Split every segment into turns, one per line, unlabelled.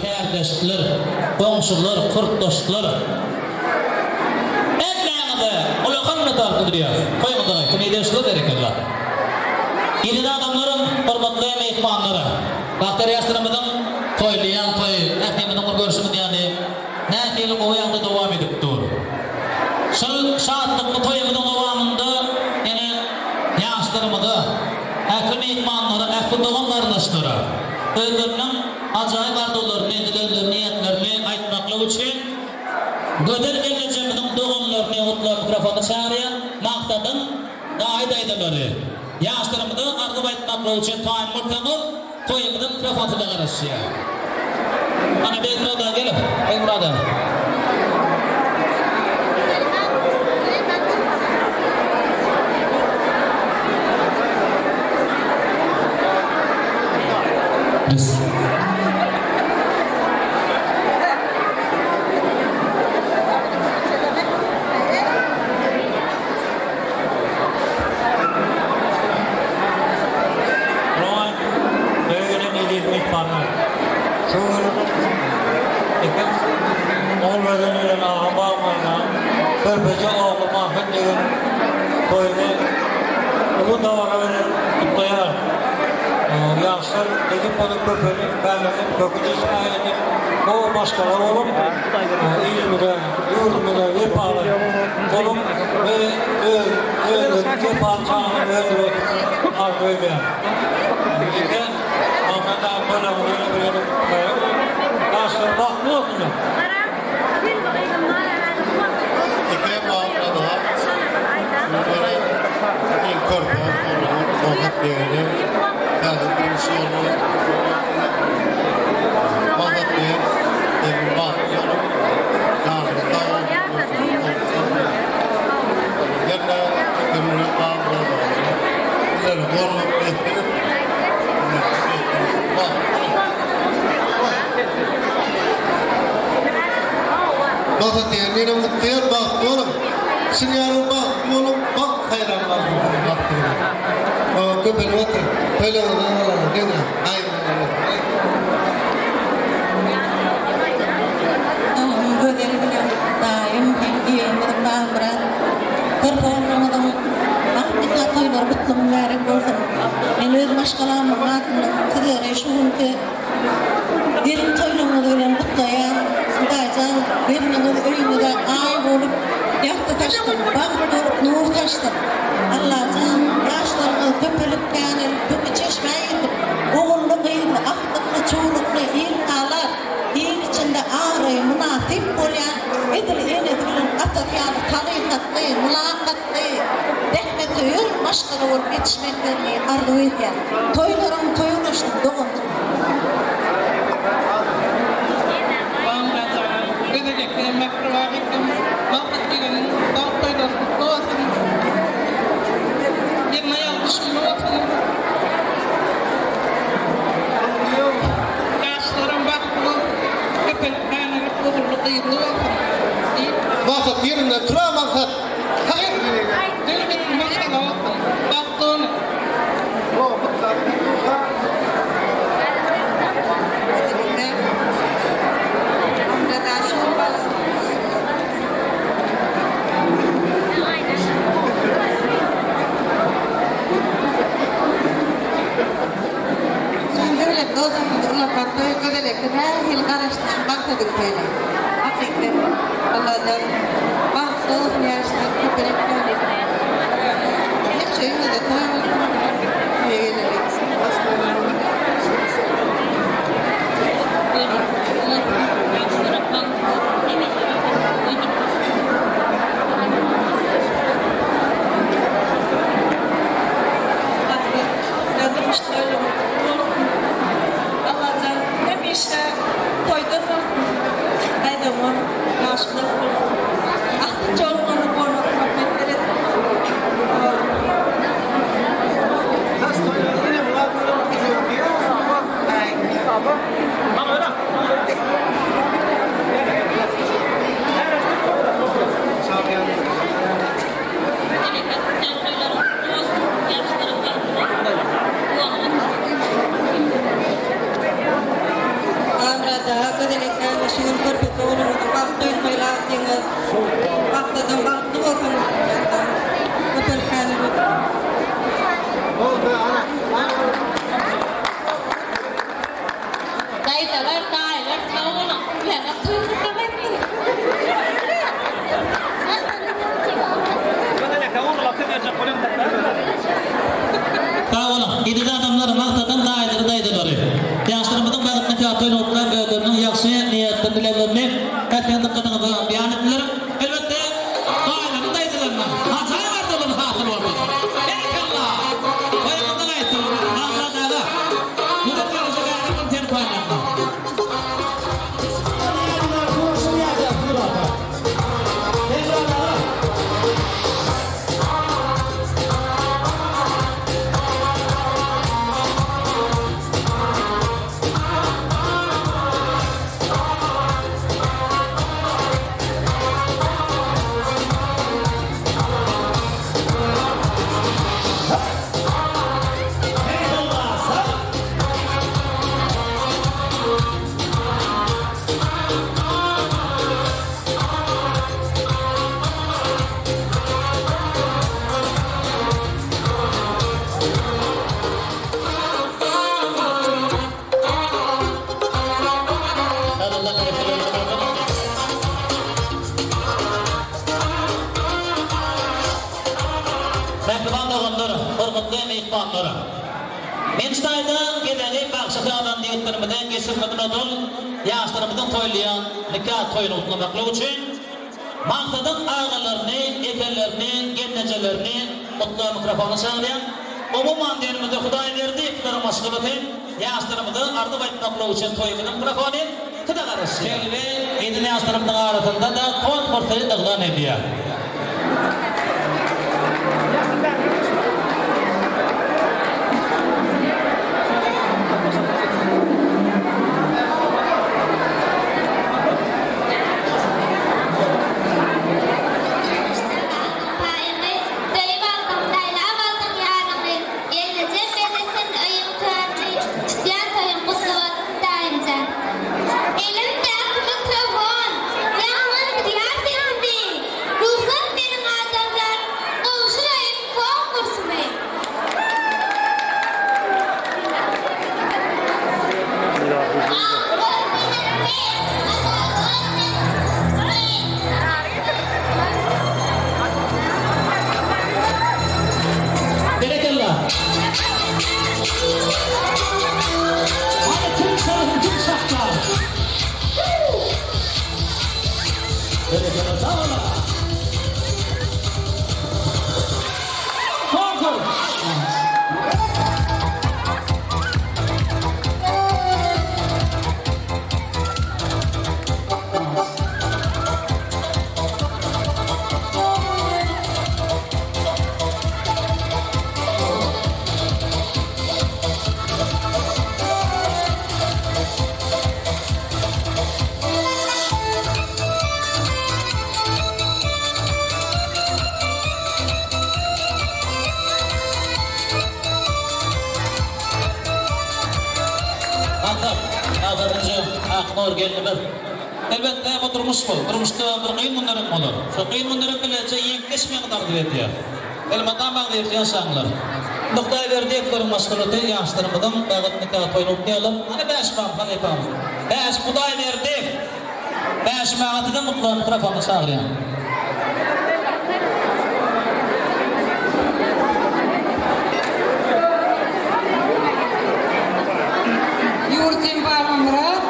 Kardeşler, komşular, kurtdaşlar. Etmeyiniz, ulakanla tartılıyor. Koymadan aytın, ideşler derekeler. İlide adamların hürmetli mehmanları. Bakteri yastırımızın toylayan toy, ehteminin görüşümüz yani. Nehtiyelik o yanda devam edip dur. Saatlıklı toyumuzun devamında yani yaşlarımızı, ehli mehmanları, ehli doğanlarınızları. Özlerinin acayip arzularını, edilerlerini, niyetlerini aytmakla için Göder geleceğimizin doğumlarını, otlar mikrofonu çağırıyor, maqtadın daydaları. Yaşlarımızı arzu aytmakla için tayin murtamız, toyumuzun mikrofonu da karışıyor. Ana Beymurada gelin, Beymurada.
Körpece oğlu Mahmut Degin toyunu ulu davara verir, kutlayar. Yaşlar edip onu köpeli, benlenip, kökücü İsmail'in o başkalar olup İzmir'e, yurdumda bir bağlı olup ve bir parçanı öldürüp arzu ediyor. İşte Ahmet abi böyle verelim. Yaşlar bakmıyor mu?
Vakit değerli, yazık bir şey olur. Vakit değer, bir bakıyorum. Yanımızda yerine gümrük bağlı olur. İleri korulup ettirip vakit değerliğine mutluyum, bakıyorum. Şimdi yarın bakıyorum, bak hayranlar. Köpek otur, böyle olanlar değil mi? Aynen.
Gödeli bilen daim hengiyemizin bağıra kırpağımızın aklıkla toylar kutlu mübarek olsun. Ben öz başkalarımın adını sizlere şu günkü derin toylarımızı bilen kutlayan Daycan biriniz öyünüze ay olup yakta taştın, bakıp olup nur taştın. Allah'ın yaşlarını köpülüp yani köpü çeşmeye gidip oğullu kıyımlı, aklıklı, çoğuluklu irkalar din içinde ağrı, münasip olayan edil en edilin atatyanı tarikatlı, mülakatlı dehmet öyür maşkara olup yetişmeklerini arzu ediyor. Toyların toyuluştu doğumdu.
Özellikle mekruvabiktim, vakit girenin, dağ toylarını doğasın. Yerine yanlışımda olsun. Yaşlarım bakılı, köpek beğenilip oğurlu kıyımlı olsun.
Vakit yerinde tura maksat. Hayır.
Dilbet maşkala olsun, baktığını. Allah'tan bahtı yaşlar köpek böyle. Hep şeyimde de koyamadım. Allah'tan hep işte koydum. Aydın'ın yaşlı. Ahtı çoğunluğunu korunmak.
şuur körpesi olurdu. Vakti ölmeyle deniz. Vaktidan vakti olsun. Köpek kalemi.
Dayılar, dayılar, tavuğuna. Yani tüyünü
Kavula, idide adamlar maqtadan daydıları. Yaşlarımızın bağıtını kağıtıyla otlar gördüğünün yakşı niyetini dilevlerini erken dikkatinizi beyan ettiler. Elbette dayıların daydılarına. Hatay vardı bunun hatırı oldu. Eyvallah. Koyamadan ayettim. Allah dağla. Bu da karıcı gayretinin teri koyamadan. Mehriban oğulları, hürmetli mehmanları. Men istayda gedeni bağışıklardan diyetlerimden geçirmeden odul, yaşlarımızdan toylayan nikah toyunu utlamaklığı için maqsadın ağalarını, ekerlerini, gennecelerini mutlu mikrofonu sağlayan umuman dinimizde Huday verdi, iktidarı maşgulati yaşlarımızı ardı baytmaklığı için toyumuzun mikrofonu kıdagarız. Ve edini yaşlarımızın arasında da kon portayı dağılan ediyor. Elbette bu durmuş bu. Durmuşta bir kıyın bunların olur. Şu kıyın bunların bilece yenkleşmeyen takdir ediyor. Elbette bağlayıp yaşanlar. Nuktay verdiklerin maşgulati yaşlarımızın bağıt nikah toyunu okuyalım. Hani 5 bağım, hani bağım. 5 Huday verdik. 5 bağıtıda mutlu mikrofonu sağlayan.
Yurtim bağım Murat.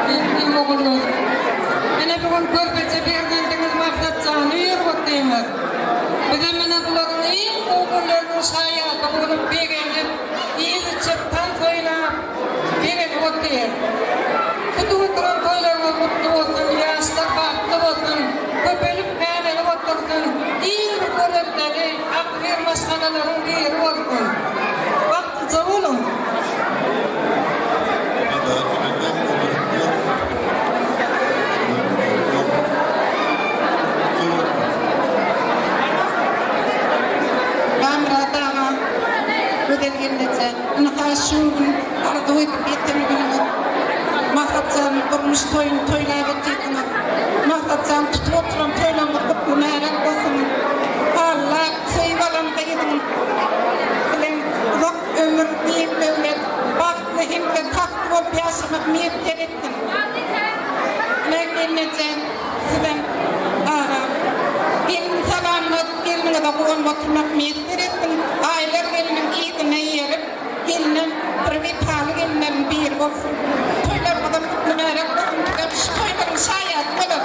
Benim oğlum. Bana bugün körpece bergendiniz maqsadçany ýerwekdiňiz. Bizim mene buların en oğullarının şaýaty bolup begenip, ýygy çykdan toýna begen wekdi. Kutu oturan toýlarga mutlu bolsun, ýaşlar bakty bolsun, köpelip kämeli otursun, en bir görekleri akber maskanalaryň biri bolsun. Wagtyja bolun. Şuun arada ötüp yetirgini maksatçanın durmuş toyunu toylayıp yaşamak niyetler ettim. Mekleneceğim, sizden ara. Benim salamla gelinine de bu olmak niyetler ettim. Aileler gelinin iyidine yerip, gelinin bir pahalı gelinin bir olsun. Toylarmadan mutlu merak olsun. Toyların şayet olur.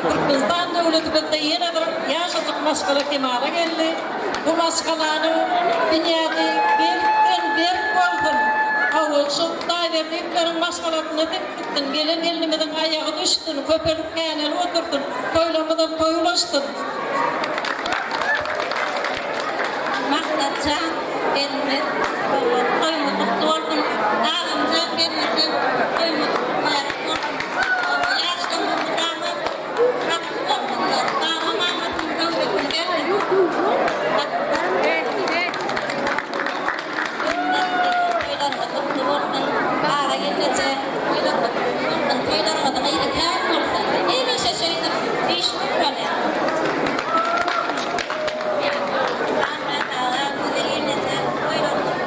Kırgızistan devletinde yine bir yaşadık maskala kemara geldi. Bu maskalanı dünyada bir koydun. Avulsun dairelerin maskalatını diktin. Gelin elimizden ayağı düştün. Köpürüp kenara oturdun. Toylamadan toyulaştın.
Maktatça gelme, koymuduk doğurdum. Dağımca gelmesin, koymuduk doğurdum. Yaşlı mutluğumı bıraktık bunlar. Dağım anlatım devletim geldi. Ağra gelince, toylarına da iyilik her olsa. İyi bir şey söyledim, iş bu böyle. Ahmet Ağa, bu da yine de, buyurun.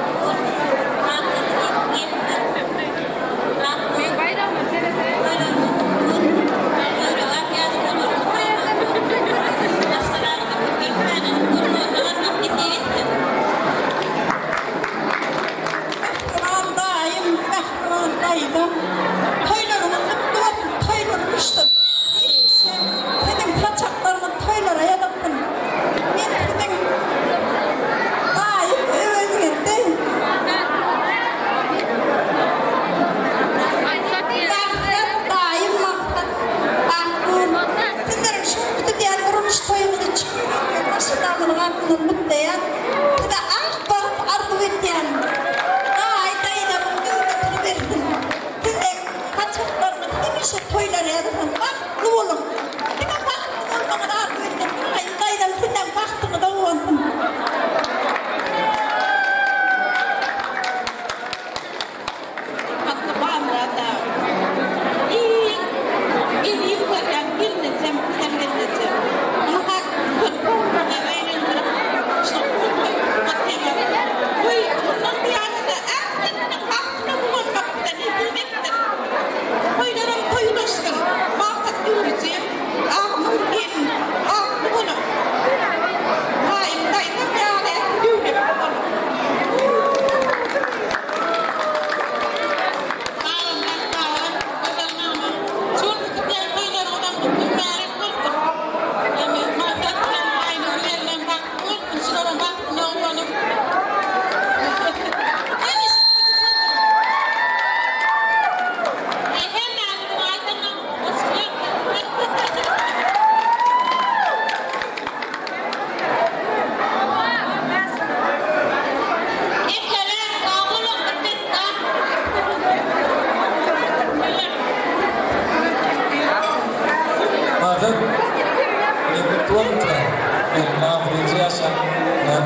ini betul kan? Nah, berjasa dan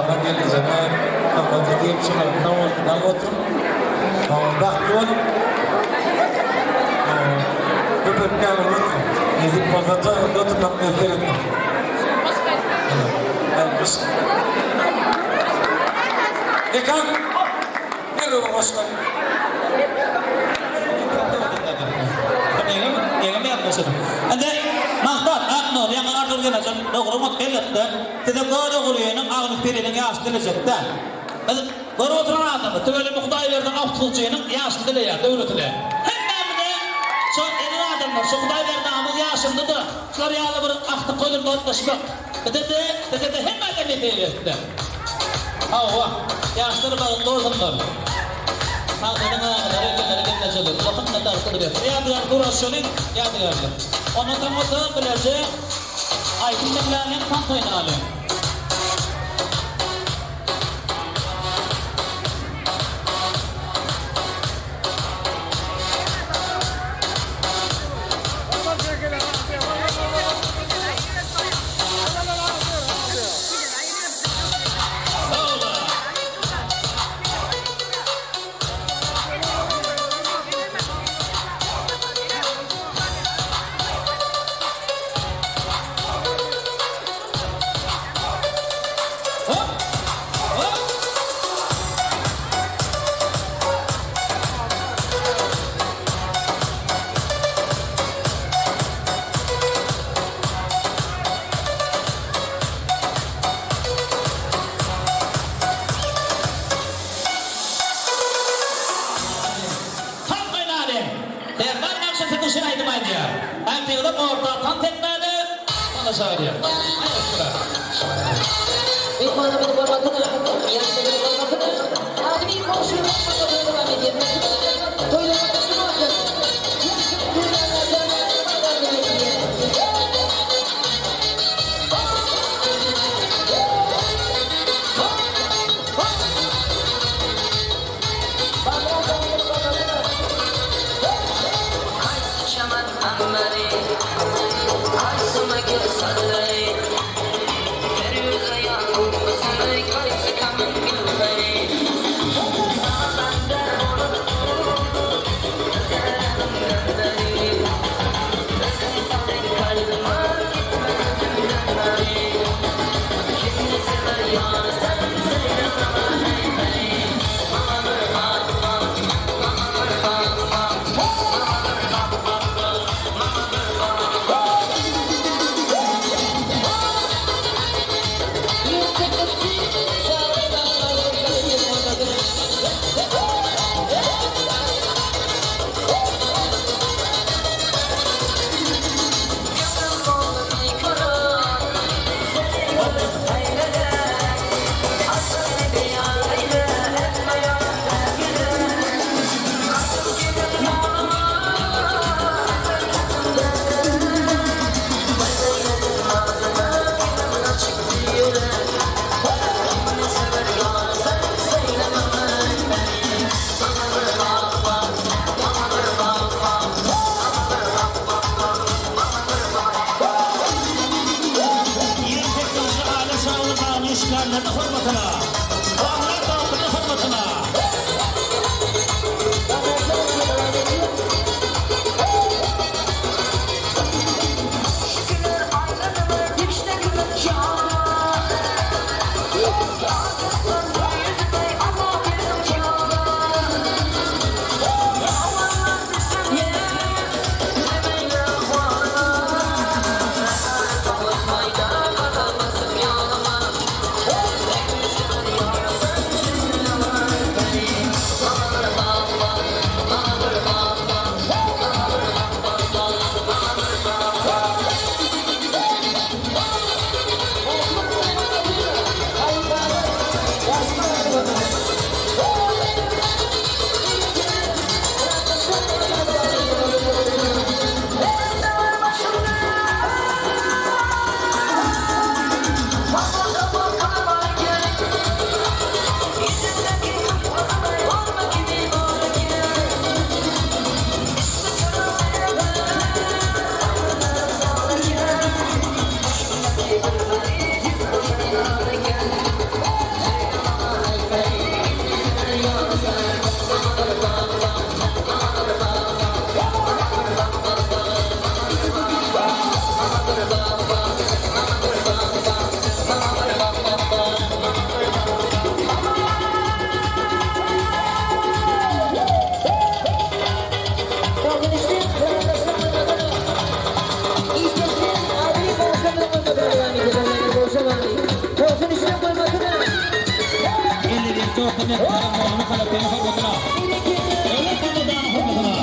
bagi zaman kalau kita sudah tahu tu, bahkan beberapa orang ini pada tu tak berfirman. Bagus. Ikan, ni rumah masuk.
Yang kami apa sudah? Anda mahbat aknor yang aknor kita macam rumah pelet dah. Tidak ada orang yang aknor pilih yang asal lezettan. Baru terang apa? Tujuan mukhdai berdan aftul jenak yang asal leya, dulu tu le. Hemamnya, so ini ada mana? So mukhdai berdan amu yang asal tu dah. Sekali ada berakht kolom dot tasbih. Tetapi hemamnya ni pilih dah. Awak yang asal berdan dua sendal. dari kita jalur. Waktu kita terus ya dengan kurang sulit ya dengan. Orang tamu belajar, ayat yang sampai nalar. Ellerin çok demek taraflarını kalıplarını kapatına. Öyle kanıdan hukukuna.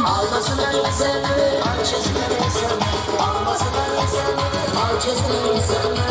Almasına insan, almasına insan, alçısına insan.